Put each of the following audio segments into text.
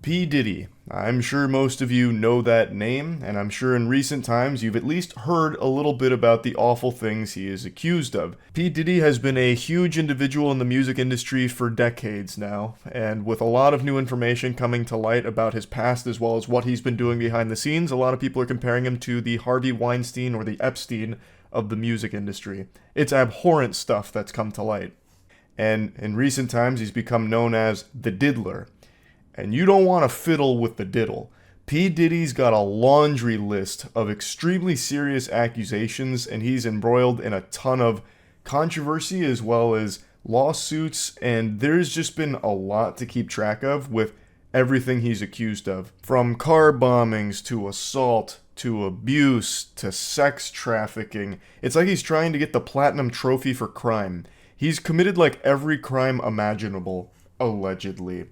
P. Diddy. I'm sure most of you know that name, and I'm sure in recent times you've at least heard a little bit about the awful things he is accused of. P. Diddy has been a huge individual in the music industry for decades now, and with a lot of new information coming to light about his past as well as what he's been doing behind the scenes, a lot of people are comparing him to the Harvey Weinstein or the Epstein of the music industry. It's abhorrent stuff that's come to light. And in recent times, he's become known as the Diddler. And you don't want to fiddle with the diddle. P. Diddy's got a laundry list of extremely serious accusations, and he's embroiled in a ton of controversy as well as lawsuits, and there's just been a lot to keep track of with everything he's accused of. From car bombings to assault to abuse to sex trafficking. It's like he's trying to get the platinum trophy for crime. He's committed like every crime imaginable, allegedly.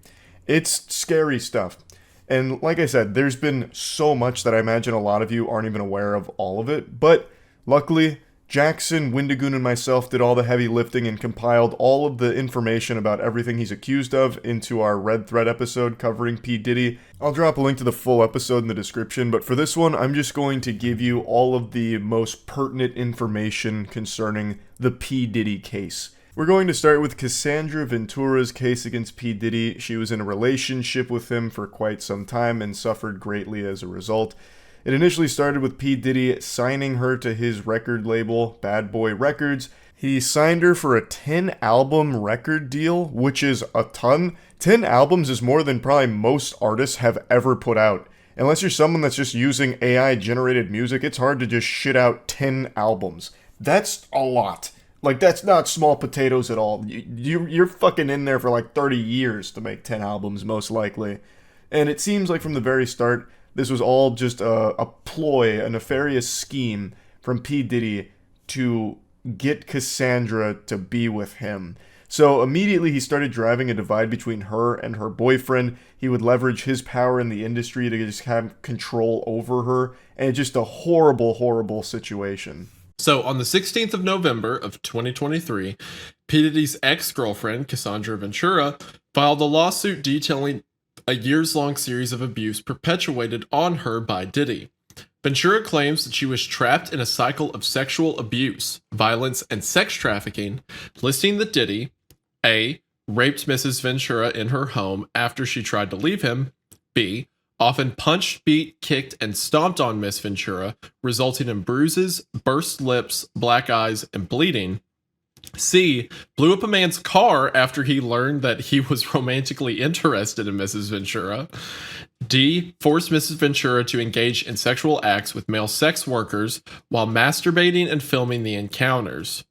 It's scary stuff. And like I said, there's been so much that I imagine a lot of you aren't even aware of all of it. But luckily, Jackson, Windigoon, and myself did all the heavy lifting and compiled all of the information about everything he's accused of into our Red Thread episode covering P. Diddy. I'll drop a link to the full episode in the description, but for this one, I'm just going to give you all of the most pertinent information concerning the P. Diddy case. We're going to start with Cassie Ventura's case against P. Diddy. She was in a relationship with him for quite some time and suffered greatly as a result. It initially started with P. Diddy signing her to his record label, Bad Boy Records. He signed her for a 10-album record deal, which is a ton. 10 albums is more than probably most artists have ever put out. Unless you're someone that's just using AI-generated music, it's hard to just shit out 10 albums. That's a lot. Like, that's not small potatoes at all. You're fucking in there for like 30 years to make 10 albums, most likely. And it seems like from the very start, this was all just a ploy, a nefarious scheme from P. Diddy to get Cassandra to be with him. So immediately he started driving a divide between her and her boyfriend. He would leverage his power in the industry to just have control over her. And it's just a horrible, horrible situation. So on the 16th of November of 2023, P. Diddy's ex-girlfriend, Cassie Ventura, filed a lawsuit detailing a years-long series of abuse perpetuated on her by Diddy. Ventura claims that she was trapped in a cycle of sexual abuse, violence, and sex trafficking, listing that Diddy, A, raped Mrs. Ventura in her home after she tried to leave him, B, often punched, beat, kicked, and stomped on Miss Ventura, resulting in bruises, burst lips, black eyes, and bleeding. C, blew up a man's car after he learned that he was romantically interested in Mrs. Ventura. D, forced Mrs. Ventura to engage in sexual acts with male sex workers while masturbating and filming the encounters.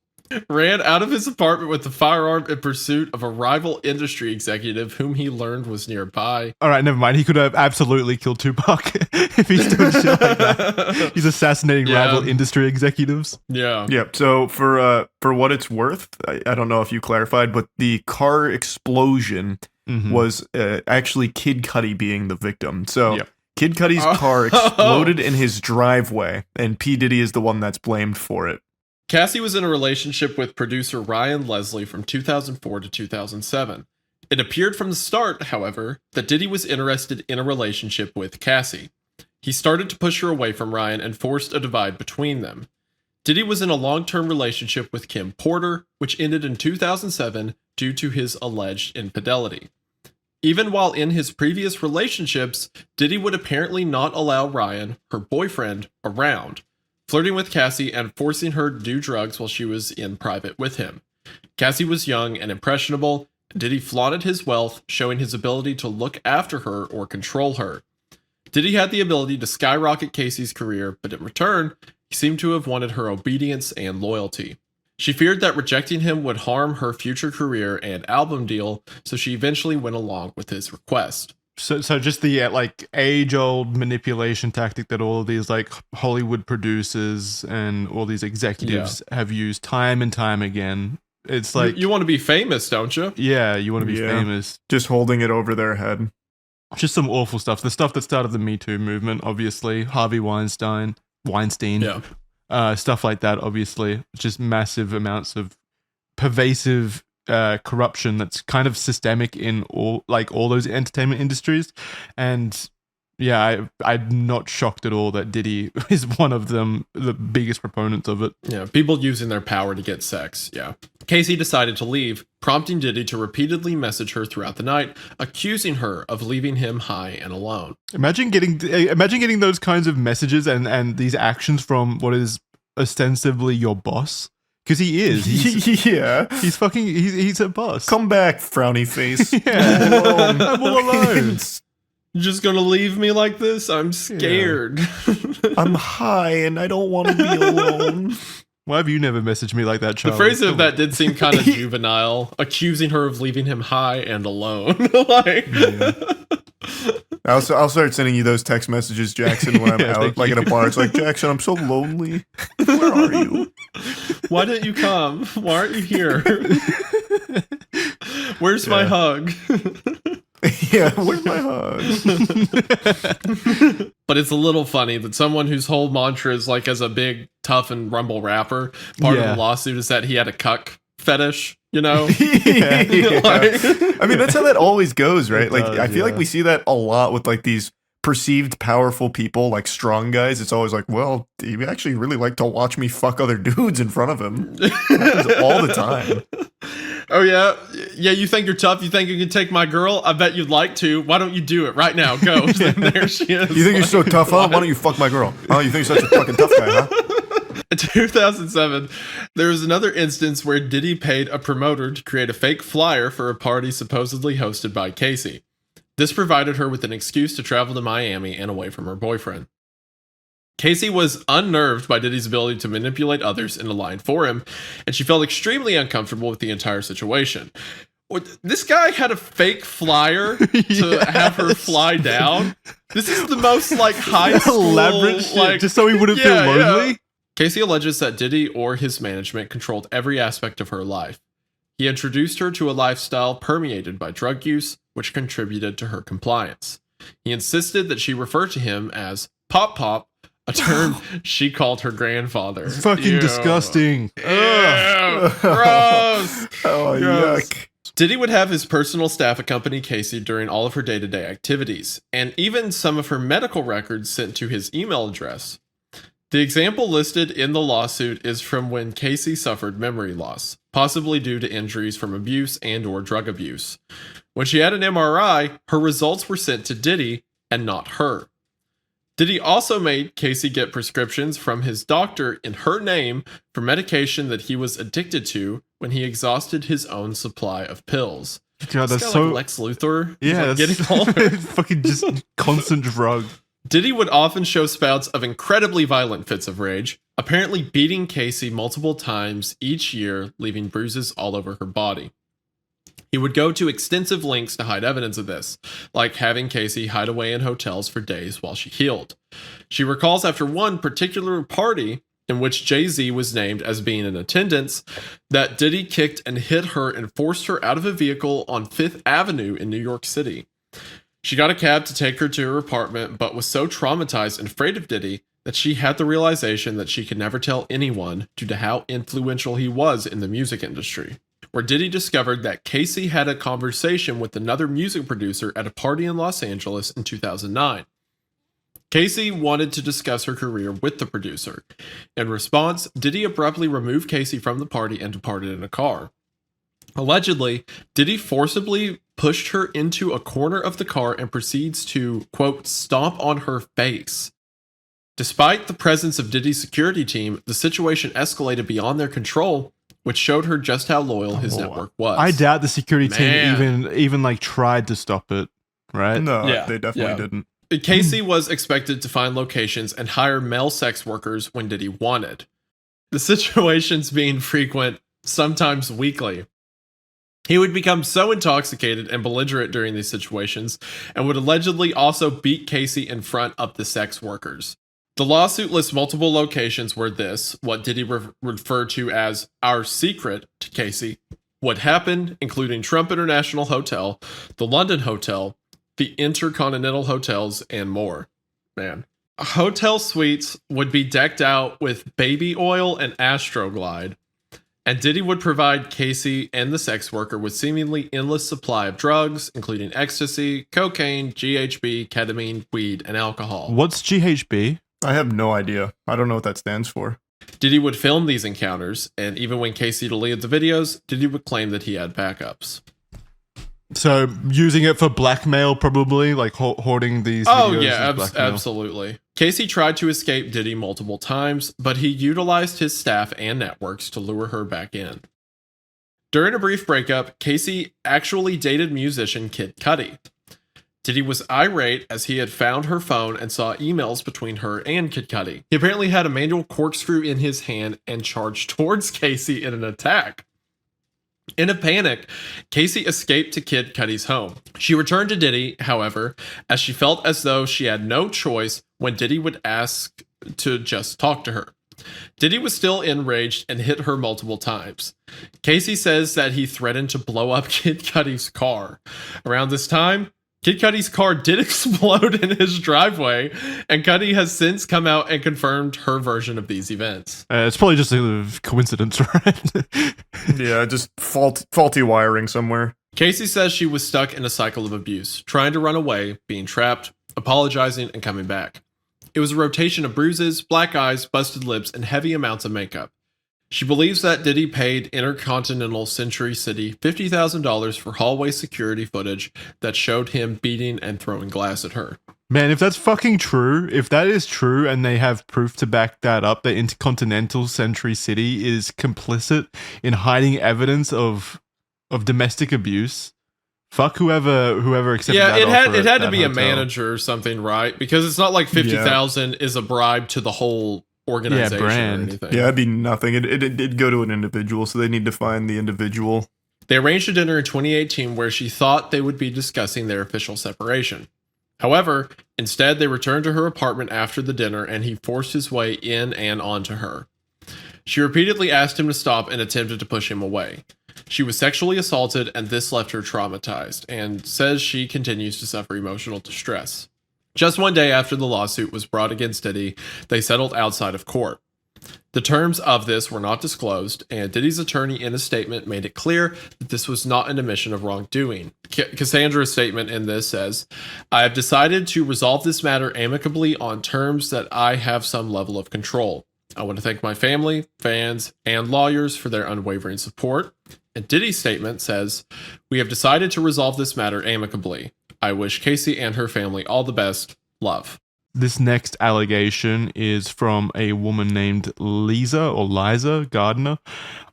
Ran out of his apartment with a firearm in pursuit of a rival industry executive whom he learned was nearby. All right, never mind. He could have absolutely killed Tupac if he's doing shit like that. He's assassinating rival industry executives. Yeah. Yep. So for what it's worth, I don't know if you clarified, but the car explosion was actually Kid Cudi being the victim. So Kid Cudi's car exploded in his driveway, and P. Diddy is the one that's blamed for it. Cassie was in a relationship with producer Ryan Leslie from 2004 to 2007. It appeared from the start, however, that Diddy was interested in a relationship with Cassie. He started to push her away from Ryan and forced a divide between them. Diddy was in a long-term relationship with Kim Porter, which ended in 2007 due to his alleged infidelity. Even while in his previous relationships, Diddy would apparently not allow Ryan, her boyfriend, around, flirting with Cassie and forcing her to do drugs while she was in private with him. Cassie was young and impressionable, and Diddy flaunted his wealth, showing his ability to look after her or control her. Diddy had the ability to skyrocket Cassie's career, but in return, he seemed to have wanted her obedience and loyalty. She feared that rejecting him would harm her future career and album deal, so she eventually went along with his request. So just the like age-old manipulation tactic that all of these like Hollywood producers and all these executives have used time and time again. It's like you want to be famous, don't you? Yeah, you want to be famous. Just holding it over their head. Just some awful stuff. The stuff that started the Me Too movement, obviously. Harvey Weinstein, stuff like that. Obviously, just massive amounts of pervasive corruption that's kind of systemic in all those entertainment industries. And yeah, I'm not shocked at all that Diddy is one of them, the biggest proponents of it. Yeah, people using their power to get sex. Yeah. Casey decided to leave, prompting Diddy to repeatedly message her throughout the night, accusing her of leaving him high and alone. Imagine getting those kinds of messages and these actions from what is ostensibly your boss. Because he is. He's a boss. Come back, frowny face. Yeah. I'm all alone. You're just gonna leave me like this? I'm scared. Yeah. I'm high and I don't want to be alone. Why have you never messaged me like that, Charlie? The phrasing of that did seem kind of juvenile, accusing her of leaving him high and alone. I'll start sending you those text messages, Jackson, when I'm out, like at a bar. It's like, Jackson, I'm so lonely. Where are you? Why didn't you come? Why aren't you here? Where's my hug? Yeah, where's my hug? But it's a little funny that someone whose whole mantra is like, as a big, tough, and rumble rapper, part of the lawsuit is that he had a cuck fetish, you know? Yeah. I mean, that's how that always goes, right? I feel like we see that a lot with like these perceived powerful people, like strong guys. It's always like, well, you actually really like to watch me fuck other dudes in front of him. It happens all the time. Oh, yeah? Yeah, you think you're tough? You think you can take my girl? I bet you'd like to. Why don't you do it right now? Go. And there she is. You think you're so tough, huh? Why don't you fuck my girl? Oh, you think you're such a fucking tough guy, huh? In 2007, there was another instance where Diddy paid a promoter to create a fake flyer for a party supposedly hosted by Casey. This provided her with an excuse to travel to Miami and away from her boyfriend. Casey was unnerved by Diddy's ability to manipulate others into lying for him, and she felt extremely uncomfortable with the entire situation. This guy had a fake flyer to have her fly down. This is the most like high school, elaborate shit, just so he wouldn't feel lonely. Yeah. Casey alleges that Diddy or his management controlled every aspect of her life. He introduced her to a lifestyle permeated by drug use, which contributed to her compliance. He insisted that she refer to him as Pop Pop, a term she called her grandfather. It's fucking disgusting. Ew, gross. Oh, yuck. Diddy would have his personal staff accompany Casey during all of her day-to-day activities, and even some of her medical records sent to his email address. The example listed in the lawsuit is from when Casey suffered memory loss, possibly due to injuries from abuse and/or drug abuse. When she had an MRI, her results were sent to Diddy and not her. Diddy also made Casey get prescriptions from his doctor in her name for medication that he was addicted to when he exhausted his own supply of pills. God, that's so like Lex Luthor. Yeah, like getting all fucking just constant drug. Diddy would often show spouts of incredibly violent fits of rage, apparently beating Casey multiple times each year, leaving bruises all over her body. He would go to extensive lengths to hide evidence of this, like having Casey hide away in hotels for days while she healed. She recalls after one particular party, in which Jay-Z was named as being in attendance, that Diddy kicked and hit her and forced her out of a vehicle on 5th Avenue in New York City. She got a cab to take her to her apartment, but was so traumatized and afraid of Diddy that she had the realization that she could never tell anyone due to how influential he was in the music industry. Where Diddy discovered that Casey had a conversation with another music producer at a party in Los Angeles in 2009. Casey wanted to discuss her career with the producer. In response, Diddy abruptly removed Casey from the party and departed in a car. Allegedly, Diddy forcibly pushed her into a corner of the car and proceeds to, quote, stomp on her face. Despite the presence of Diddy's security team, the situation escalated beyond their control, which showed her just how loyal his network was. I doubt the security team even like tried to stop it, right? No, they definitely didn't. Casey was expected to find locations and hire male sex workers when Diddy wanted. The situations being frequent, sometimes weekly. He would become so intoxicated and belligerent during these situations and would allegedly also beat Casey in front of the sex workers. The lawsuit lists multiple locations where this, what Diddy referred to as our secret to Casey, would happen, including Trump International Hotel, the London Hotel, the Intercontinental Hotels, and more. Man. Hotel suites would be decked out with baby oil and Astroglide, And Diddy would provide Casey and the sex worker with seemingly endless supply of drugs, including ecstasy, cocaine, GHB, ketamine, weed, and alcohol. What's GHB? I have no idea. I don't know what that stands for. Diddy would film these encounters, and even when Casey deleted the videos, Diddy would claim that he had backups. So using it for blackmail, probably, like hoarding these Oh, videos yeah, as blackmail. absolutely. Casey tried to escape Diddy multiple times, but he utilized his staff and networks to lure her back in. During a brief breakup, Casey actually dated musician Kid Cudi. Diddy was irate as he had found her phone and saw emails between her and Kid Cudi. He apparently had a manual corkscrew in his hand and charged towards Casey in an attack. In a panic, Casey escaped to Kid Cudi's home. She returned to Diddy, however, as she felt as though she had no choice when Diddy would ask to just talk to her. Diddy was still enraged and hit her multiple times. Casey says that he threatened to blow up Kid Cudi's car. Around this time, Kid Cudi's car did explode in his driveway, and Cudi has since come out and confirmed her version of these events. It's probably just a coincidence, right? Yeah, just faulty wiring somewhere. Casey says she was stuck in a cycle of abuse, trying to run away, being trapped, apologizing, and coming back. It was a rotation of bruises, black eyes, busted lips, and heavy amounts of makeup. She believes that Diddy paid Intercontinental Century City $50,000 for hallway security footage that showed him beating and throwing glass at her. Man, if that's fucking true, if that is true and they have proof to back that up, that Intercontinental Century City is complicit in hiding evidence of domestic abuse, fuck whoever accepted that offer it had at to be a hotel. manager or something, right? Because it's not like 50,000 is a bribe to the whole organization brand. or anything. Yeah, it'd be nothing. It'd go to an individual, so they need to find the individual. They arranged a dinner in 2018 where she thought they would be discussing their official separation. However, instead they returned to her apartment after the dinner and he forced his way in and onto her. She repeatedly asked him to stop and attempted to push him away. She was sexually assaulted and this left her traumatized and says she continues to suffer emotional distress. Just one day after the lawsuit was brought against Diddy, they settled outside of court. The terms of this were not disclosed, and Diddy's attorney in a statement made it clear that this was not an admission of wrongdoing. Cassandra's statement in this says, "I have decided to resolve this matter amicably on terms that I have some level of control. I want to thank my family, fans, and lawyers for their unwavering support." And Diddy's statement says, "We have decided to resolve this matter amicably. I wish Casey and her family all the best. Love." This next allegation is from a woman named Liza Gardner.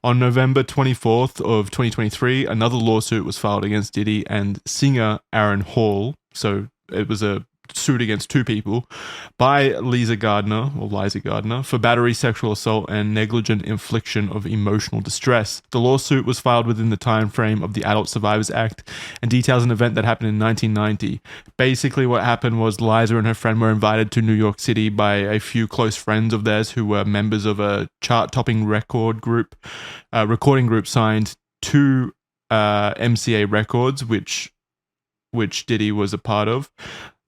On November 24th of 2023, another lawsuit was filed against Diddy and singer Aaron Hall. So it was a suit against two people by Liza Gardner for battery, sexual assault, and negligent infliction of emotional distress. The lawsuit was filed within the time frame of the Adult Survivors Act and details an event that happened in 1990. Basically, what happened was Liza and her friend were invited to New York City by a few close friends of theirs who were members of a chart-topping recording group signed to MCA Records, which Diddy was a part of.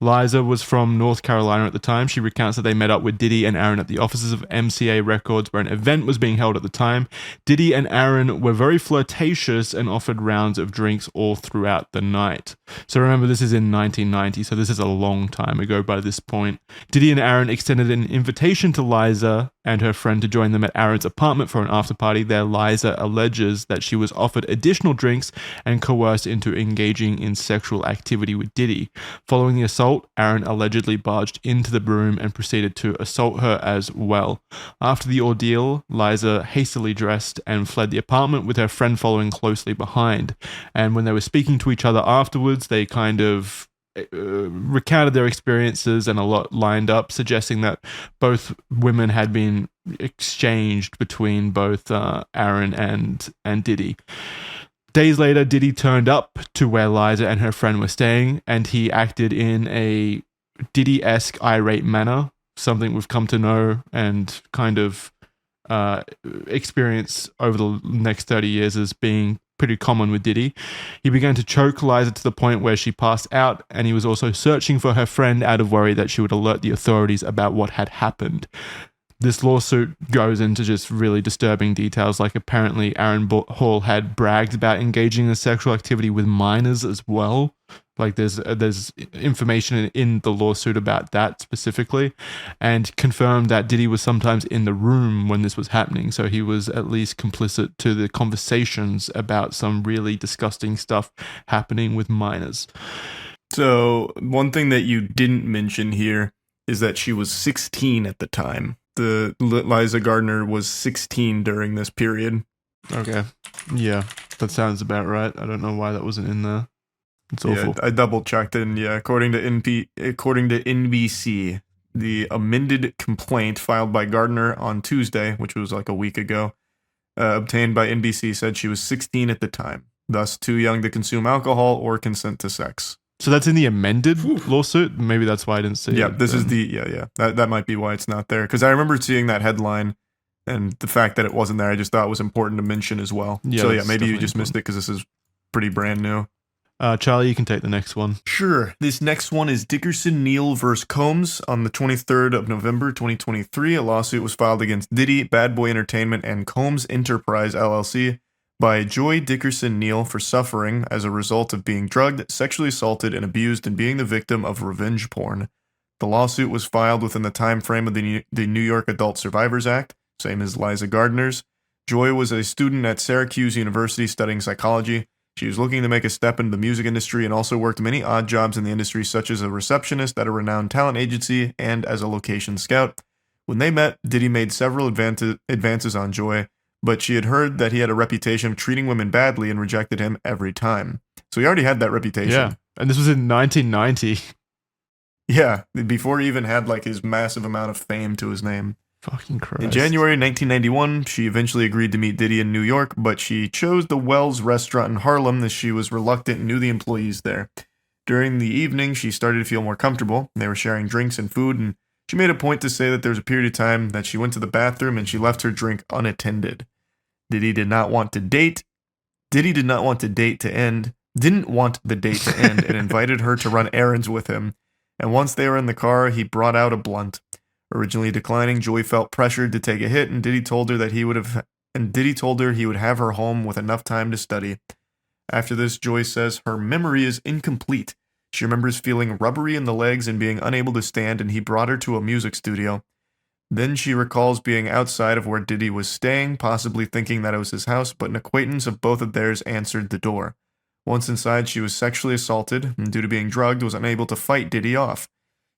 Liza was from North Carolina at the time. She recounts that they met up with Diddy and Aaron at the offices of MCA Records where an event was being held at the time. Diddy and Aaron were very flirtatious and offered rounds of drinks all throughout the night. So remember, this is in 1990, so this is a long time ago by this point. Diddy and Aaron extended an invitation to Liza and her friend to join them at Aaron's apartment for an after party. There, Liza alleges that she was offered additional drinks and coerced into engaging in sexual activity with Diddy. Following the assault, Aaron allegedly barged into the room and proceeded to assault her as well. After the ordeal, Liza hastily dressed and fled the apartment with her friend following closely behind. And when they were speaking to each other afterwards, they kind of recounted their experiences and a lot lined up, suggesting that both women had been exchanged between both Aaron and Diddy. Days later, Diddy turned up to where Liza and her friend were staying, and he acted in a Diddy-esque irate manner, something we've come to know and kind of experience over the next 30 years as being pretty common with Diddy. He began to choke Liza to the point where she passed out, and he was also searching for her friend out of worry that she would alert the authorities about what had happened. This lawsuit goes into just really disturbing details. Like apparently Aaron Hall had bragged about engaging in sexual activity with minors as well. Like there's information in the lawsuit about that specifically, and confirmed that Diddy was sometimes in the room when this was happening. So he was at least complicit to the conversations about some really disgusting stuff happening with minors. So one thing that you didn't mention here is that she was 16 at the time. The Liza Gardner was 16 during this period. Okay. Yeah, that sounds about right. I don't know why that wasn't in there. It's awful. Yeah, I double checked it, and according to NBC, the amended complaint filed by Gardner on Tuesday, which was like a week ago, obtained by NBC, said she was 16 at the time, thus too young to consume alcohol or consent to sex. So that's in the amended lawsuit? Maybe that's why I didn't see it. Yeah, this is that might be why it's not there, because I remember seeing that headline, and the fact that it wasn't there, I just thought it was important to mention as well. Yeah, so maybe you just missed it because this is pretty brand new. Charlie, you can take the next one. Sure. This next one is Dickerson Neal versus Combs. On the 23rd of November 2023, a lawsuit was filed against Diddy, Bad Boy Entertainment, and Combs Enterprise LLC by Joy Dickerson Neal for suffering as a result of being drugged, sexually assaulted, and abused and being the victim of revenge porn. The lawsuit was filed within the time frame of the New York Adult Survivors Act, same as Liza Gardner's. Joy was a student at Syracuse University studying psychology. She was looking to make a step into the music industry and also worked many odd jobs in the industry, such as a receptionist at a renowned talent agency and as a location scout. When they met, Diddy made several advances on Joy, but she had heard that he had a reputation of treating women badly and rejected him every time. So he already had that reputation. Yeah, and this was in 1990. Yeah, before he even had like his massive amount of fame to his name. Fucking Christ. In January 1991, she eventually agreed to meet Diddy in New York, but she chose the Wells restaurant in Harlem as she was reluctant and knew the employees there. During the evening, she started to feel more comfortable. They were sharing drinks and food, and she made a point to say that there was a period of time that she went to the bathroom and she left her drink unattended. Didn't want the date to end, and invited her to run errands with him. And once they were in the car, he brought out a blunt. Originally declining, Joy felt pressured to take a hit, and Diddy told her he would have her home with enough time to study. After this, Joy says her memory is incomplete. She remembers feeling rubbery in the legs and being unable to stand, and he brought her to a music studio. Then she recalls being outside of where Diddy was staying, possibly thinking that it was his house, but an acquaintance of both of theirs answered the door. Once inside, she was sexually assaulted, and due to being drugged, was unable to fight Diddy off.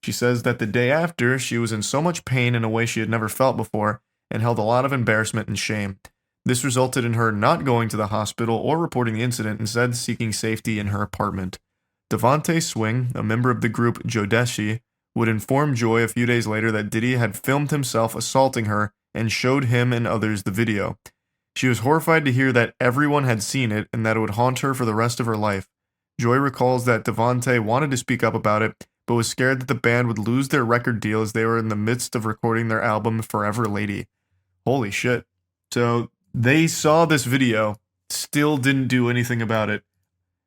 She says that the day after, she was in so much pain in a way she had never felt before, and held a lot of embarrassment and shame. This resulted in her not going to the hospital or reporting the incident, instead seeking safety in her apartment. Devontae Swing, a member of the group Jodeshi, would inform Joy a few days later that Diddy had filmed himself assaulting her and showed him and others the video. She was horrified to hear that everyone had seen it and that it would haunt her for the rest of her life. Joy recalls that Devontae wanted to speak up about it, but was scared that the band would lose their record deal as they were in the midst of recording their album Forever Lady. Holy shit. So they saw this video, still didn't do anything about it,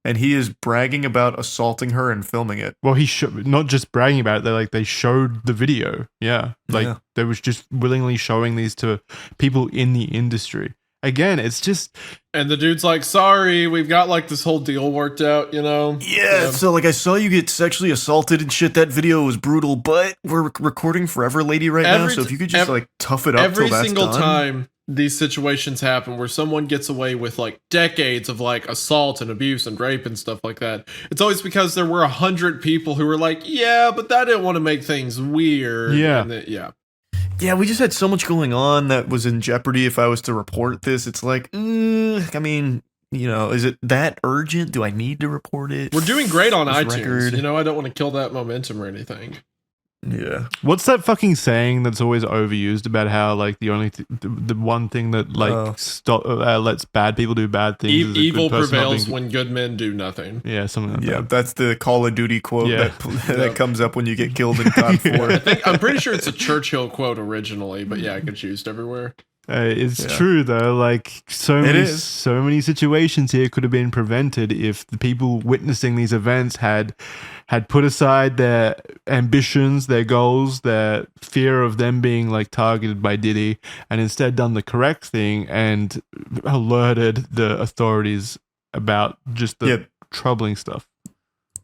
and he is bragging about assaulting her and filming it. Well, not just bragging about it, they showed the video. Yeah. They was just willingly showing these to people in the industry. Again, it's just... And the dude's like, sorry, we've got like this whole deal worked out, you know? Yeah, so like I saw you get sexually assaulted and shit. That video was brutal, but we're recording Forever Lady now, so if you could just tough it up till that's done. Every single time these situations happen where someone gets away with like decades of like assault and abuse and rape and stuff like that, it's always because there were 100 people who were like, yeah, but that didn't want to make things weird. Yeah. Yeah, we just had so much going on that was in jeopardy if I was to report this. It's like, I mean, is it that urgent? Do I need to report it? We're doing great on iTunes. Record? I don't want to kill that momentum or anything. Yeah. What's that fucking saying that's always overused about how like the only the one thing that lets bad people do bad things is evil prevails when good men do nothing. Yeah, something like that. That's the Call of Duty quote that comes up when you get killed in COD 4. I'm pretty sure it's a Churchill quote originally, but yeah, it gets used everywhere. It's true though. Like so many situations here could have been prevented if the people witnessing these events had put aside their ambitions, their goals, their fear of them being like targeted by Diddy, and instead done the correct thing and alerted the authorities about just the troubling stuff.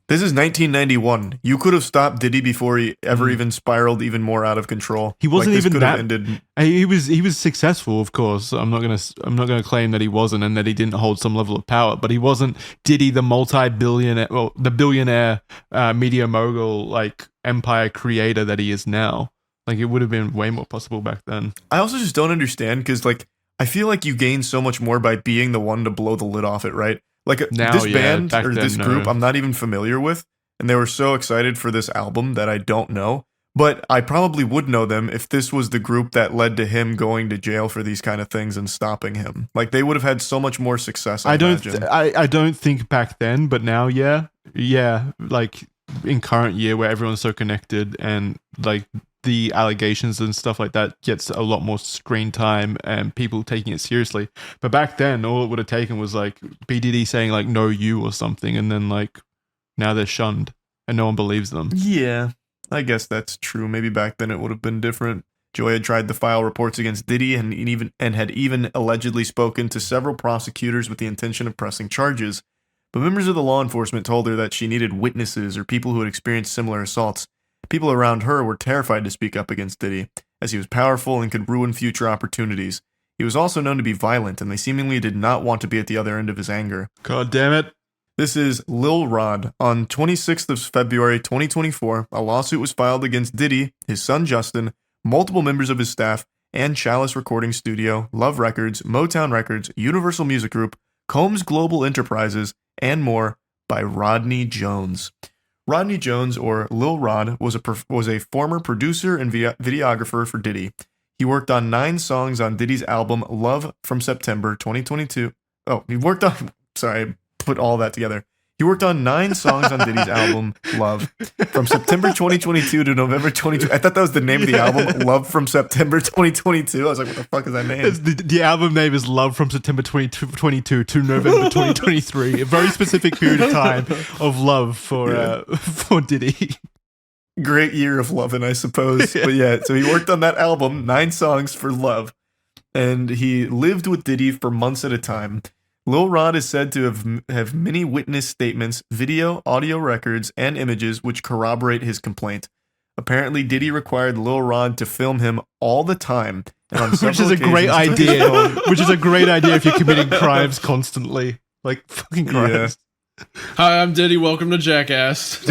This is 1991. You could have stopped Diddy before he ever even spiraled even more out of control. He wasn't like, even that. Ended. He was successful, of course. I'm not gonna claim that he wasn't and that he didn't hold some level of power. But he wasn't Diddy, the multi-billionaire, well, the billionaire media mogul, like empire creator that he is now. Like it would have been way more possible back then. I also just don't understand because like I feel like you gain so much more by being the one to blow the lid off it, right? Like now, this band or this group, no. I'm not even familiar with, and they were so excited for this album that I don't know. But I probably would know them if this was the group that led to him going to jail for these kind of things and stopping him. Like they would have had so much more success. I don't think back then, but now, yeah. Like in current year where everyone's so connected and like the allegations and stuff like that gets a lot more screen time and people taking it seriously. But back then, all it would have taken was like P. Diddy saying like "no you" or something, and then like now they're shunned and no one believes them. Yeah, I guess that's true. Maybe back then it would have been different. Joy had tried to file reports against Diddy and had even allegedly spoken to several prosecutors with the intention of pressing charges. But members of the law enforcement told her that she needed witnesses or people who had experienced similar assaults. People around her were terrified to speak up against Diddy, as he was powerful and could ruin future opportunities. He was also known to be violent, and they seemingly did not want to be at the other end of his anger. God damn it. This is Lil Rod. On 26th of February 2024, a lawsuit was filed against Diddy, his son Justin, multiple members of his staff, and Chalice Recording Studio, Love Records, Motown Records, Universal Music Group, Combs Global Enterprises, and more by Rodney Jones. Rodney Jones, or Lil Rod, was a former producer and videographer for Diddy. He worked on 9 songs on Diddy's album Love from September 2022. Oh, I put all that together. He worked on 9 songs on Diddy's album Love from September 2022 to November 2022. I thought that was the name of the album, Love from September 2022. I was like, what the fuck is that name? The album name is Love from September 2022 to November 2023. A very specific period of time of love for Diddy. Great year of loving, I suppose. But yeah, so he worked on that album, 9 songs for Love. And he lived with Diddy for months at a time. Lil Rod is said to have many witness statements, video, audio records, and images which corroborate his complaint. Apparently, Diddy required Lil Rod to film him all the time. And on which is a great idea. Which is a great idea if you're committing crimes constantly. Like fucking crimes. Yeah. Hi, I'm Diddy. Welcome to Jackass.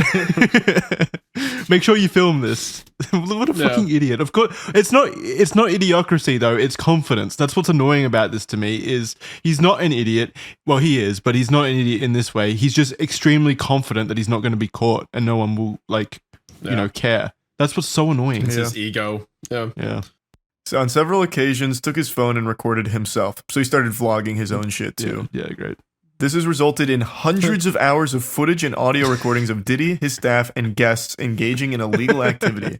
Make sure you film this. What a fucking idiot. Of course, it's not idiocracy though, it's confidence. That's what's annoying about this to me is he's not an idiot. Well, he is, but he's not an idiot in this way. He's just extremely confident that he's not going to be caught and no one will care. That's what's so annoying. It's his ego. Yeah. So on several occasions took his phone and recorded himself. So he started vlogging his own shit too. Yeah, great. This has resulted in hundreds of hours of footage and audio recordings of Diddy, his staff, and guests engaging in illegal activity.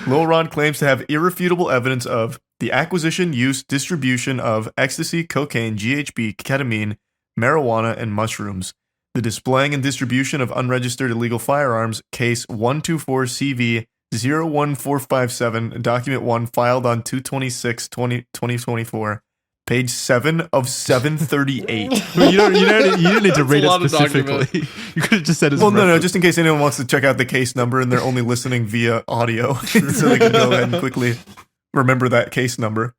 Lil Rod claims to have irrefutable evidence of the acquisition, use, distribution of ecstasy, cocaine, GHB, ketamine, marijuana, and mushrooms, the displaying and distribution of unregistered illegal firearms, case 124CV 01457, document 1 filed on 2/26/2024. Page 7 of 738. You didn't need to read it specifically. You could have just said it's no, just in case anyone wants to check out the case number and they're only listening via audio, so they can go ahead and quickly remember that case number.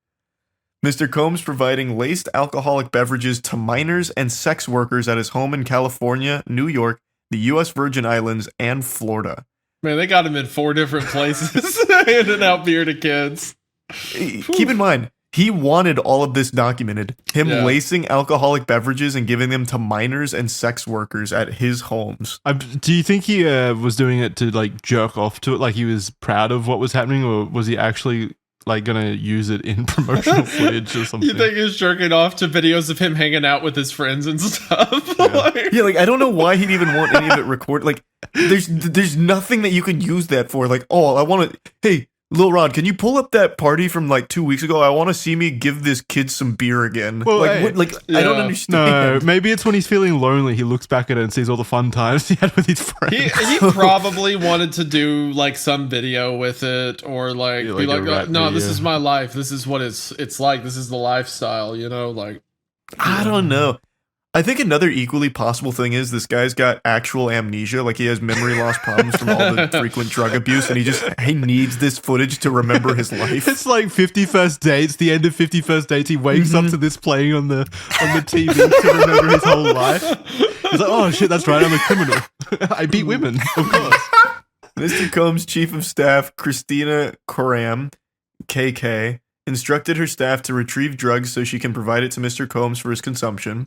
Mr. Combs providing laced alcoholic beverages to minors and sex workers at his home in California, New York, the U.S. Virgin Islands, and Florida. Man, they got him in 4 different places, handing out beer to kids. Keep in mind, he wanted all of this documented. Him lacing alcoholic beverages and giving them to minors and sex workers at his homes. Do you think he was doing it to like jerk off to it, like he was proud of what was happening, or was he actually like gonna use it in promotional footage or something? You think he's jerking off to videos of him hanging out with his friends and stuff? Yeah, like I don't know why he'd even want any of it recorded. Like, there's nothing that you could use that for. Like, oh, I want to. Hey, Lil Rod, can you pull up that party from like 2 weeks ago? I want to see me give this kid some beer again. Well, like, hey, what? Like, I don't yeah. understand. No, maybe it's when he's feeling lonely. He looks back at it and sees all the fun times he had with his friends. He probably wanted to do like some video with it, or like, Yeah, be like a like, rap no, this video. is my life. This is what it's like. This is the lifestyle, you know, like. I don't know. I think another equally possible thing is this guy's got actual amnesia, like he has memory loss problems from all the frequent drug abuse, and he needs this footage to remember his life. It's like 50 First Dates. The end of 50 First Dates, he wakes up to this playing on the TV to remember his whole life. He's like, oh shit, that's right, I'm a criminal. I beat women, of course. Mr. Combs' chief of staff, Christina Coram, KK, instructed her staff to retrieve drugs so she can provide it to Mr. Combs for his consumption.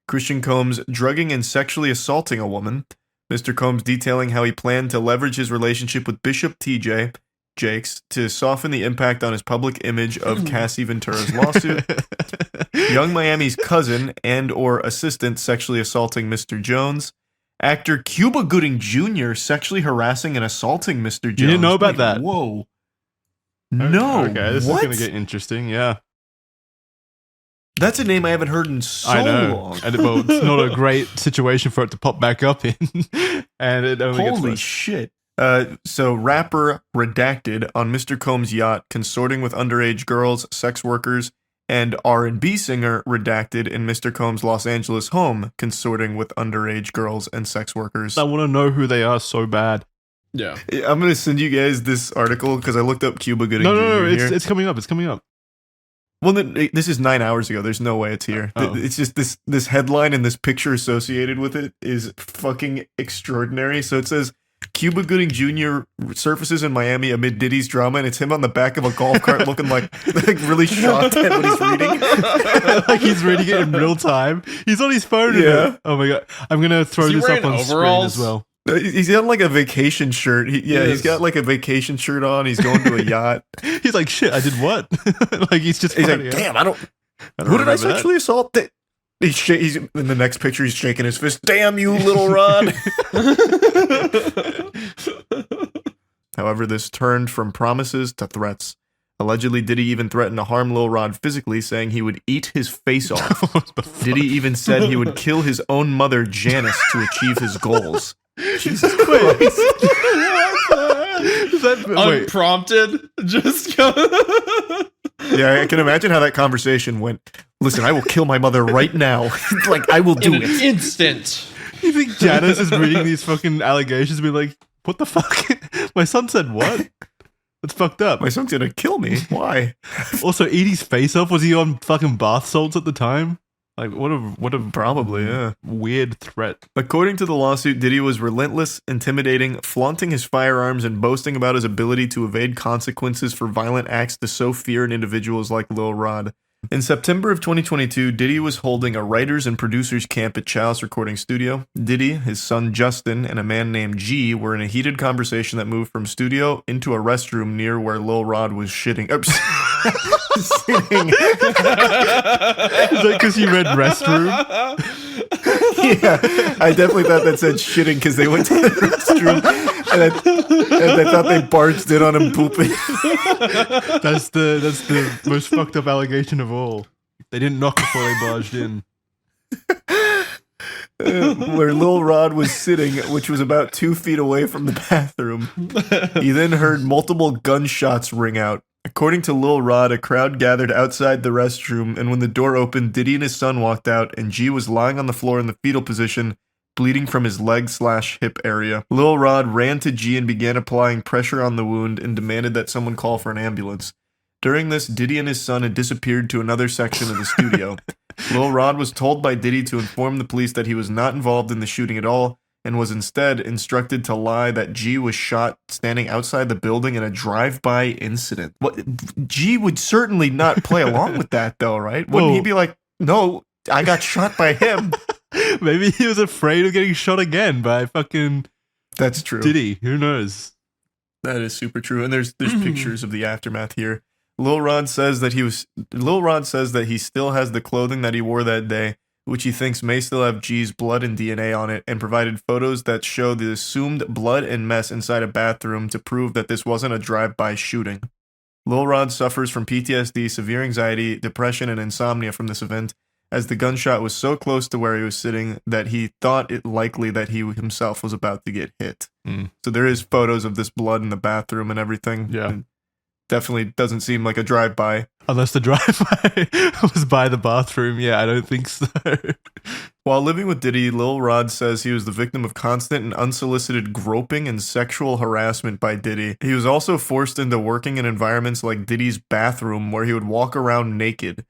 Christian Combs drugging and sexually assaulting a woman. Mr. Combs detailing how he planned to leverage his relationship with Bishop TJ Jakes to soften the impact on his public image of Cassie Ventura's lawsuit. Young Miami's cousin and or assistant sexually assaulting Mr. Jones. Actor Cuba Gooding Jr. sexually harassing and assaulting Mr. Jones. You didn't know about that? Whoa. No. Okay, this what? is going to get interesting, yeah. That's a name I haven't heard in so I know. long. And it's not a great situation for it to pop back up in. And it only gets Holy worse. shit. So rapper Redacted on Mr. Combs' yacht consorting with underage girls, sex workers, and R&B singer Redacted in Mr. Combs' Los Angeles home consorting with underage girls and sex workers. I want to know who they are so bad. Yeah. I'm going to send you guys this article because I looked up Cuba Gooding Jr. No, here. it's coming up. It's coming up. Well, this is 9 hours ago. There's no way it's here. Oh. It's just this headline and this picture associated with it is fucking extraordinary. So it says, Cuba Gooding Jr. surfaces in Miami amid Diddy's drama, and it's him on the back of a golf cart looking like really shocked at what he's reading. Like he's reading it in real time. He's on his phone. Yeah. Oh my god. I'm going to throw Is he this up wearing on screen overalls? as well. He's got like a vacation shirt. He's Yes. got like a vacation shirt on. He's going to a yacht. He's like, shit, I did what? Like he's just He's like, finding out. damn, I don't I don't who did I remember that. sexually assault? He's in the next picture. He's shaking his fist. Damn you, little Rod. However, this turned from promises to threats. Allegedly, Diddy even threatened to harm Lil Rod physically, saying he would eat his face off. What the fuck? Diddy even said he would kill his own mother, Janice, to achieve his goals. Jesus Christ. Is that, wait, Unprompted, just go. Yeah, I can imagine how that conversation went. Listen, I will kill my mother right now. Like, I will do in an it. instant. you think Janice is reading these fucking allegations and be like, what the fuck? My son said what? That's fucked up. My son's gonna kill me. Why? Also, eat his face off. Was he on fucking bath salts at the time? Like, what a Probably, yeah. weird threat. According to the lawsuit, Diddy was relentless, intimidating, flaunting his firearms, and boasting about his ability to evade consequences for violent acts to sow fear in individuals like Lil Rod. In September of 2022, Diddy was holding a writers and producers camp at Chalice Recording Studio. Diddy, his son Justin, and a man named G were in a heated conversation that moved from studio into a restroom near where Lil Rod was shitting. Sitting. Is that because you read restroom? Yeah, I definitely thought that said shitting because they went to the restroom and I thought they barged in on him pooping. That's the most fucked up allegation of all. They didn't knock before they barged in. Where Lil Rod was sitting, which was about 2 feet away from the bathroom. He then heard multiple gunshots ring out. According to Lil Rod, a crowd gathered outside the restroom, and when the door opened, Diddy and his son walked out, and G was lying on the floor in the fetal position, bleeding from his leg/hip area. Lil Rod ran to G and began applying pressure on the wound and demanded that someone call for an ambulance. During this, Diddy and his son had disappeared to another section of the studio. Lil Rod was told by Diddy to inform the police that he was not involved in the shooting at all, and was instead instructed to lie that G was shot standing outside the building in a drive-by incident. What? G would certainly not play along with that, though, right? Wouldn't he Whoa. be like, no, I got shot by him? Maybe he was afraid of getting shot again by fucking That's true. Diddy. Who knows? That is super true. And there's pictures of the aftermath here. Lil Rod says that he still has the clothing that he wore that day, which he thinks may still have G's blood and DNA on it, and provided photos that show the assumed blood and mess inside a bathroom to prove that this wasn't a drive-by shooting. Lil Rod suffers from PTSD, severe anxiety, depression, and insomnia from this event, as the gunshot was so close to where he was sitting that he thought it likely that he himself was about to get hit. So there is photos of this blood in the bathroom and everything. Yeah. And definitely doesn't seem like a drive-by. Unless the drive-by was by the bathroom. Yeah, I don't think so. While living with Diddy, Lil Rod says he was the victim of constant and unsolicited groping and sexual harassment by Diddy. He was also forced into working in environments like Diddy's bathroom, where he would walk around naked.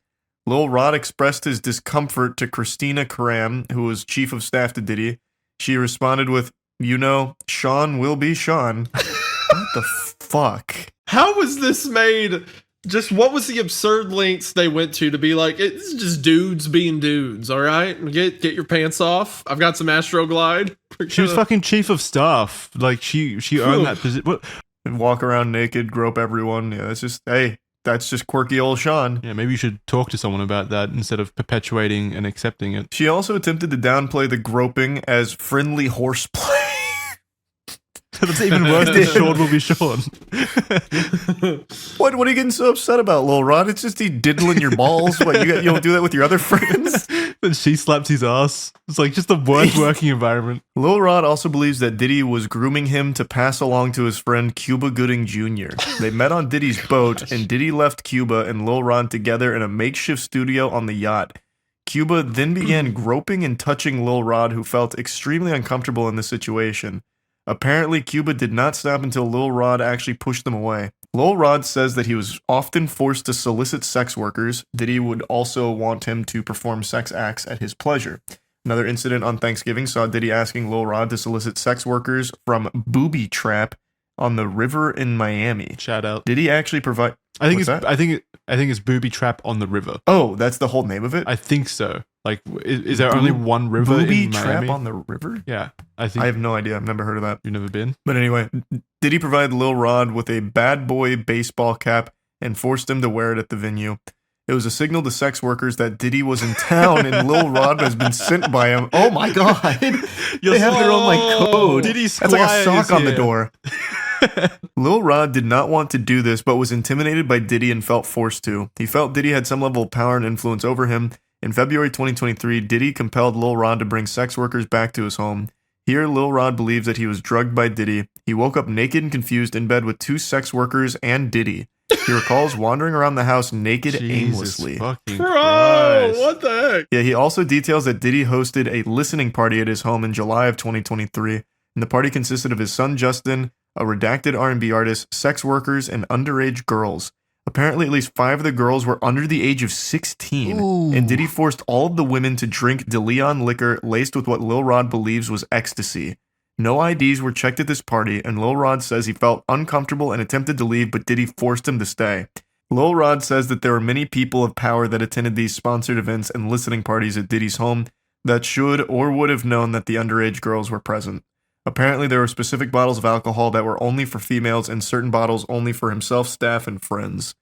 Lil Rod expressed his discomfort to Christina Karam, who was chief of staff to Diddy. She responded with, "You know, Sean will be Sean." What the fuck? How was this made? Just what was the absurd lengths they went to be like, it's just dudes being dudes, all right? Get your pants off. I've got some Astroglide. She was fucking chief of staff. Like, she earned that position. And walk around naked, grope everyone. Yeah, it's just, hey, that's just quirky old Sean. Yeah, maybe you should talk to someone about that instead of perpetuating and accepting it. She also attempted to downplay the groping as friendly horseplay. That's even worse than Sean will be Sean. What are you getting so upset about, Lil Rod? It's just he diddling your balls. What, you don't do that with your other friends? Then she slaps his ass. It's like just the worst working environment. Lil Rod also believes that Diddy was grooming him to pass along to his friend Cuba Gooding Jr. They met on Diddy's boat, and Diddy left Cuba and Lil Rod together in a makeshift studio on the yacht. Cuba then began groping and touching Lil Rod, who felt extremely uncomfortable in this situation. Apparently, Cuba did not stop until Lil Rod actually pushed them away. Lil Rod says that he was often forced to solicit sex workers. Diddy would also want him to perform sex acts at his pleasure. Another incident on Thanksgiving saw Diddy asking Lil Rod to solicit sex workers from Booby Trap on the river in Miami. Shout out. Did he actually provide? I think it's Booby Trap on the river. Oh, that's the whole name of it? I think so. Like, is there only one river Booby in Trap Miami? on the river? Yeah, I think. I have no idea. I've never heard of that. You've never been? But anyway, Diddy provided Lil Rod with a bad boy baseball cap and forced him to wear it at the venue. It was a signal to sex workers that Diddy was in town and Lil Rod has been sent by him. Oh my god. They have their own code. Diddy's That's like a Squire sock is on the here. door. Lil Rod did not want to do this, but was intimidated by Diddy and felt forced to. He felt Diddy had some level of power and influence over him. In February 2023, Diddy compelled Lil Rod to bring sex workers back to his home. Here, Lil Rod believes that he was drugged by Diddy. He woke up naked and confused in bed with 2 sex workers and Diddy. He recalls wandering around the house naked aimlessly. Fucking Bro, Christ. what the heck? Yeah, he also details that Diddy hosted a listening party at his home in July of 2023, and the party consisted of his son Justin, a redacted R&B artist, sex workers, and underage girls. Apparently, at least 5 of the girls were under the age of 16, and Diddy forced all of the women to drink DeLeon liquor laced with what Lil Rod believes was ecstasy. No IDs were checked at this party, and Lil Rod says he felt uncomfortable and attempted to leave, but Diddy forced him to stay. Lil Rod says that there were many people of power that attended these sponsored events and listening parties at Diddy's home that should or would have known that the underage girls were present. Apparently, there were specific bottles of alcohol that were only for females and certain bottles only for himself, staff, and friends.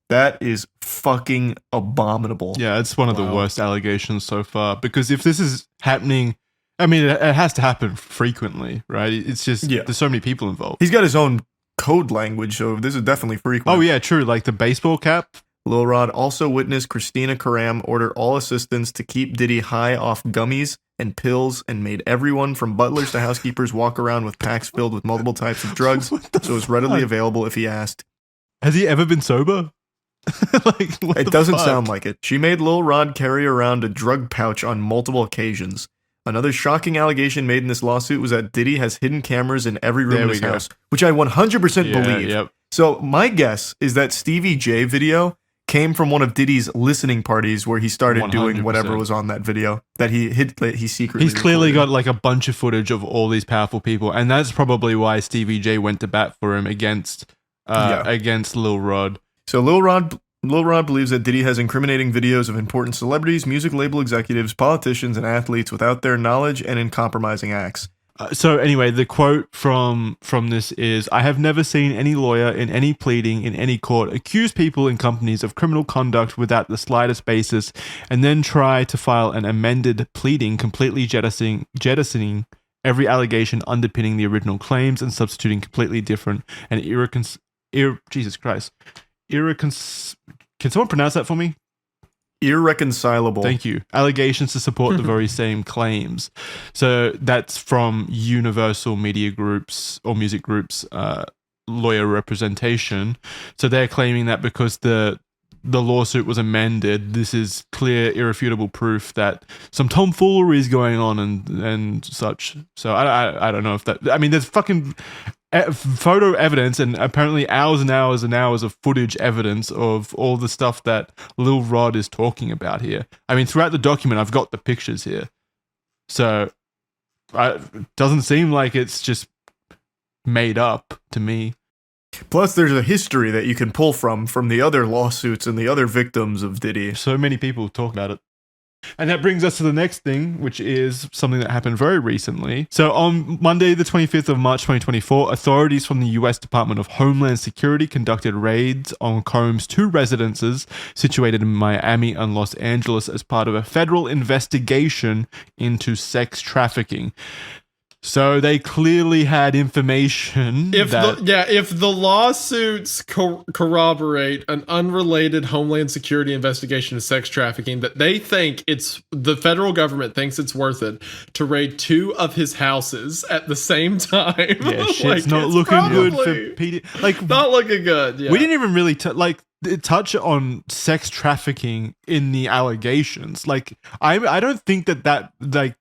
That is fucking abominable. Yeah, it's one of the worst allegations so far. Because if this is happening, I mean, it has to happen frequently, right? It's just, there's so many people involved. He's got his own code language, so this is definitely frequent. Oh, yeah, true. Like the baseball cap. Lil Rod also witnessed Christina Karam order all assistants to keep Diddy high off gummies and pills and made everyone from butlers to housekeepers walk around with packs filled with multiple types of drugs, so it was readily available if he asked. Has he ever been sober? It doesn't sound like it. She made Lil Rod carry around a drug pouch on multiple occasions. Another shocking allegation made in this lawsuit was that Diddy has hidden cameras in every room in his house, which I 100% believe. Yep. So my guess is that Stevie J video came from one of Diddy's listening parties where he started doing whatever was on that video that he secretly He's clearly recorded. got like a bunch of footage of all these powerful people, and that's probably why Stevie J went to bat for him against Lil Rod. So Lil Rod believes that Diddy has incriminating videos of important celebrities, music label executives, politicians, and athletes without their knowledge and in compromising acts. So anyway, the quote from this is, "I have never seen any lawyer in any pleading in any court accuse people in companies of criminal conduct without the slightest basis, and then try to file an amended pleading completely jettisoning every allegation underpinning the original claims and substituting completely different and Jesus Christ, can someone pronounce that for me? Irreconcilable. Thank you. Allegations to support the very same claims." So that's from Universal Media Group's or Music Group's lawyer representation. So they're claiming that because the lawsuit was amended, this is clear, irrefutable proof that some tomfoolery is going on and such. So I don't know if that. I mean, there's fucking photo evidence and apparently hours and hours and hours of footage evidence of all the stuff that Lil Rod is talking about here. I mean, throughout the document, I've got the pictures here. So it doesn't seem like it's just made up to me. Plus, there's a history that you can pull from the other lawsuits and the other victims of Diddy. So many people talk about it. And that brings us to the next thing, which is something that happened very recently. So on Monday, the 25th of March, 2024, authorities from the US Department of Homeland Security conducted raids on Combs' 2 residences situated in Miami and Los Angeles as part of a federal investigation into sex trafficking. So they clearly had information. If the lawsuits corroborate an unrelated Homeland Security investigation of sex trafficking, that they think the federal government thinks it's worth it to raid 2 of his houses at the same time. Yeah, shit's not looking good for PD. Like, not looking good. Yeah. We didn't even really touch on sex trafficking in the allegations. Like, I don't think that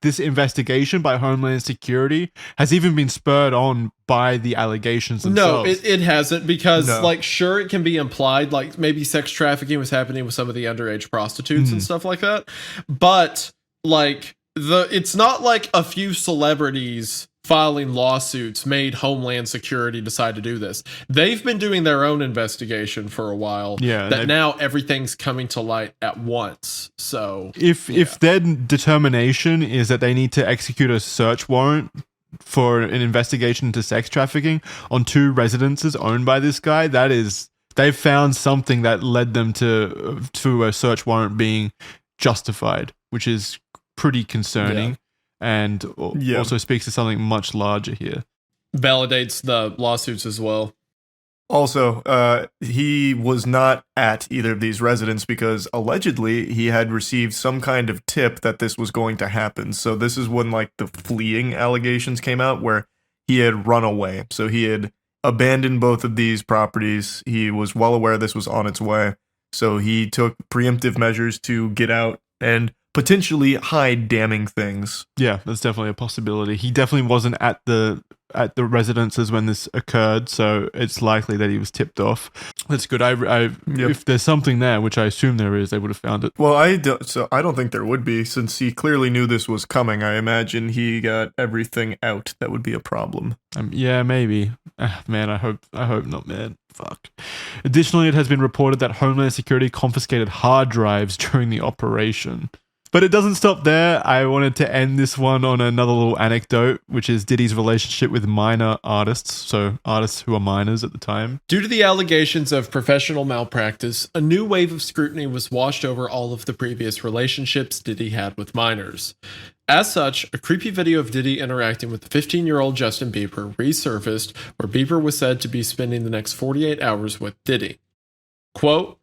this investigation by Homeland Security has even been spurred on by the allegations themselves. No, it hasn't, because sure, it can be implied, like maybe sex trafficking was happening with some of the underage prostitutes and stuff like that, but like it's not like a few celebrities filing lawsuits made Homeland Security decide to do this. They've been doing their own investigation for a while. Yeah, that now everything's coming to light at once. So if their determination is that they need to execute a search warrant for an investigation into sex trafficking on 2 residences owned by this guy, that is, they've found something that led them to a search warrant being justified, which is pretty concerning. Yeah. And also speaks to something much larger here. Validates the lawsuits as well. Also, he was not at either of these residences because allegedly he had received some kind of tip that this was going to happen. So this is when like the fleeing allegations came out where he had run away. So he had abandoned both of these properties. He was well aware this was on its way. So he took preemptive measures to get out and potentially hide damning things. Yeah, that's definitely a possibility. He definitely wasn't at the residences when this occurred, so it's likely that he was tipped off. That's good. If there's something there, which I assume there is, they would have found it. Well, I don't think there would be, since he clearly knew this was coming. I imagine he got everything out that would be a problem. Yeah, maybe. Man, I hope not, man. Fuck. Additionally, it has been reported that Homeland Security confiscated hard drives during the operation. But it doesn't stop there. I wanted to end this one on another little anecdote, which is Diddy's relationship with minor artists, so artists who are minors at the time. Due to the allegations of professional malpractice, a new wave of scrutiny was washed over all of the previous relationships Diddy had with minors. As such, a creepy video of Diddy interacting with the 15-year-old Justin Bieber resurfaced, where Bieber was said to be spending the next 48 hours with Diddy. Quote,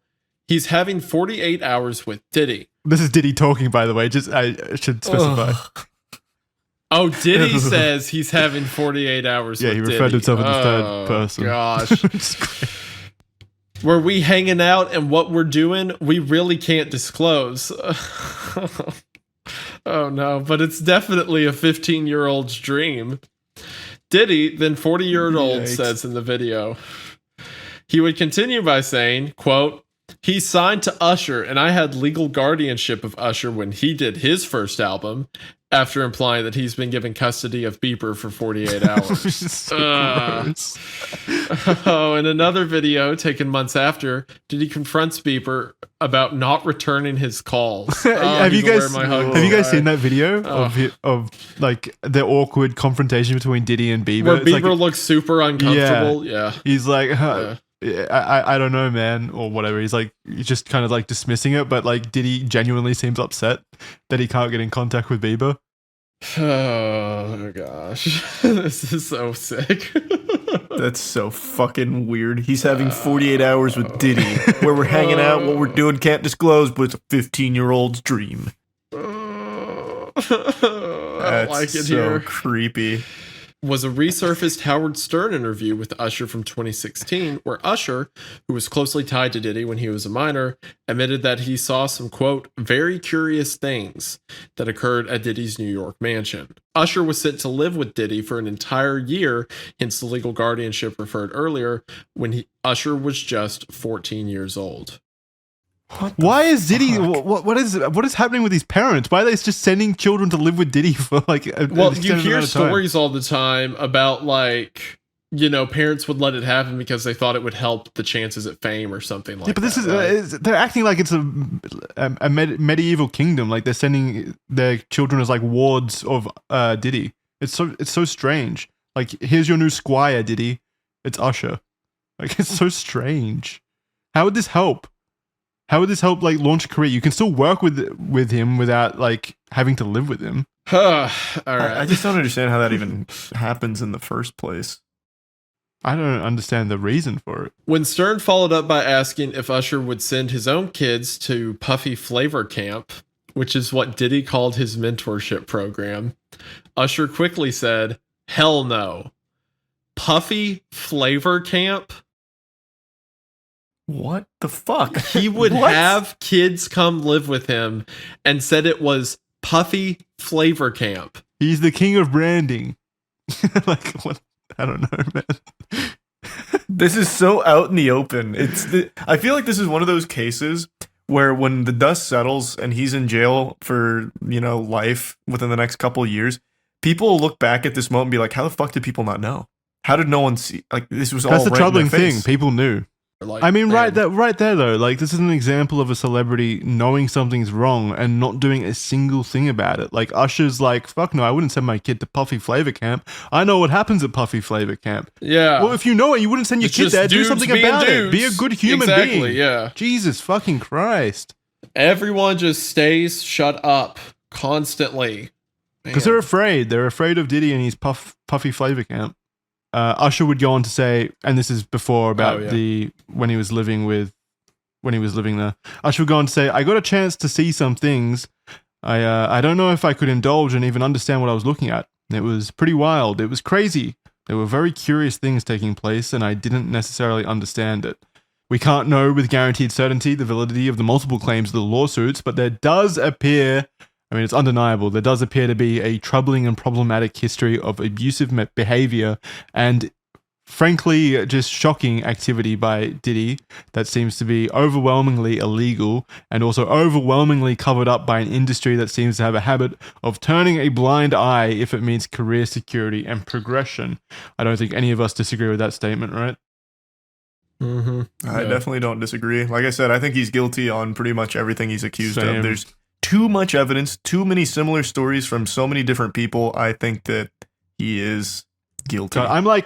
"He's having 48 hours with Diddy." This is Diddy talking, by the way. Just I should specify. Oh, Diddy says he's having 48 hours with Diddy. Yeah, he referred to himself in the third person. Gosh. Were we hanging out and what we're doing, we really can't disclose. Oh no, but it's definitely a 15-year-old's dream. Diddy, then 40-year-old, says in the video. He would continue by saying, quote, He signed to Usher, and I had legal guardianship of Usher when he did his first album, after implying that he's been given custody of Bieber for 48 hours. So gross. Oh, in another video taken months after, Diddy confronts Bieber about not returning his calls. Have you guys seen that video Oh. of like the awkward confrontation between Diddy and Bieber? Where It's Bieber like, looks super uncomfortable. Yeah. he's like, Yeah. I don't know, man, or whatever. He's just kind of like dismissing it, but like Diddy genuinely seems upset that he can't get in contact with Bieber. Oh gosh, this is so sick. That's so fucking weird. He's having 48 hours with Diddy, where we're hanging out, what we're doing can't disclose, but it's a 15-year-old's dream. I That's don't like it so here. creepy. Was a resurfaced Howard Stern interview with Usher from 2016, where Usher, who was closely tied to Diddy when he was a minor, admitted that he saw some, quote, very curious things that occurred at Diddy's New York mansion. Usher was sent to live with Diddy for an entire year, hence the legal guardianship referred earlier, when Usher was just 14 years old. Why is Diddy? What is happening with his parents? Why are they just sending children to live with Diddy for like? Well, you hear stories all the time about like, you know, parents would let it happen because they thought it would help the chances at fame or something like that. Yeah, but this is right? they're acting like it's a medieval kingdom. Like they're sending their children as like wards of Diddy. It's so strange. Like, here's your new squire, Diddy. It's Usher. Like, it's so strange. How would this help? How would this help, like, launch a career? You can still work with him without, like, having to live with him. All right. I just don't understand how that even happens in the first place. I don't understand the reason for it. When Stern followed up by asking if Usher would send his own kids to Puffy Flavor Camp, which is what Diddy called his mentorship program, Usher quickly said, hell no. Puffy Flavor Camp? What the fuck? He would have kids come live with him and said it was Puffy Flavor Camp. He's the king of branding. Like, what? I don't know, man. This is so out in the open. I feel like this is one of those cases where when the dust settles and he's in jail for, you know, life within the next couple of years, people will look back at this moment and be like, how the fuck did people not know? How did no one see? Like, this was all That's the right in troubling their face. thing. People knew. Like, I mean, man. right there though. Like, this is an example of a celebrity knowing something's wrong and not doing a single thing about it. Like, Usher's like, fuck no, I wouldn't send my kid to Puffy Flavor Camp. I know what happens at Puffy Flavor Camp. Yeah. Well, if you know it, you wouldn't send your It's kid just there. Do dudes something being about it. dudes. Be a good human Exactly, being. yeah. Jesus fucking Christ. Everyone just stays shut up constantly. Because they're afraid. They're afraid of Diddy and his Puffy Flavor Camp. Usher would go on to say, and this is before about when he was living there. Usher would go on to say, I got a chance to see some things. I don't know if I could indulge and even understand what I was looking at. It was pretty wild. It was crazy. There were very curious things taking place, and I didn't necessarily understand it. We can't know with guaranteed certainty the validity of the multiple claims of the lawsuits, but there does appear, I mean, it's undeniable, there does appear to be a troubling and problematic history of abusive behavior and, frankly, just shocking activity by Diddy that seems to be overwhelmingly illegal and also overwhelmingly covered up by an industry that seems to have a habit of turning a blind eye if it means career security and progression. I don't think any of us disagree with that statement, right? Mm-hmm. I definitely don't disagree. Like I said, I think he's guilty on pretty much everything he's accused Same. of. There's too much evidence, too many similar stories from so many different people. I think that he is guilty. So I'm like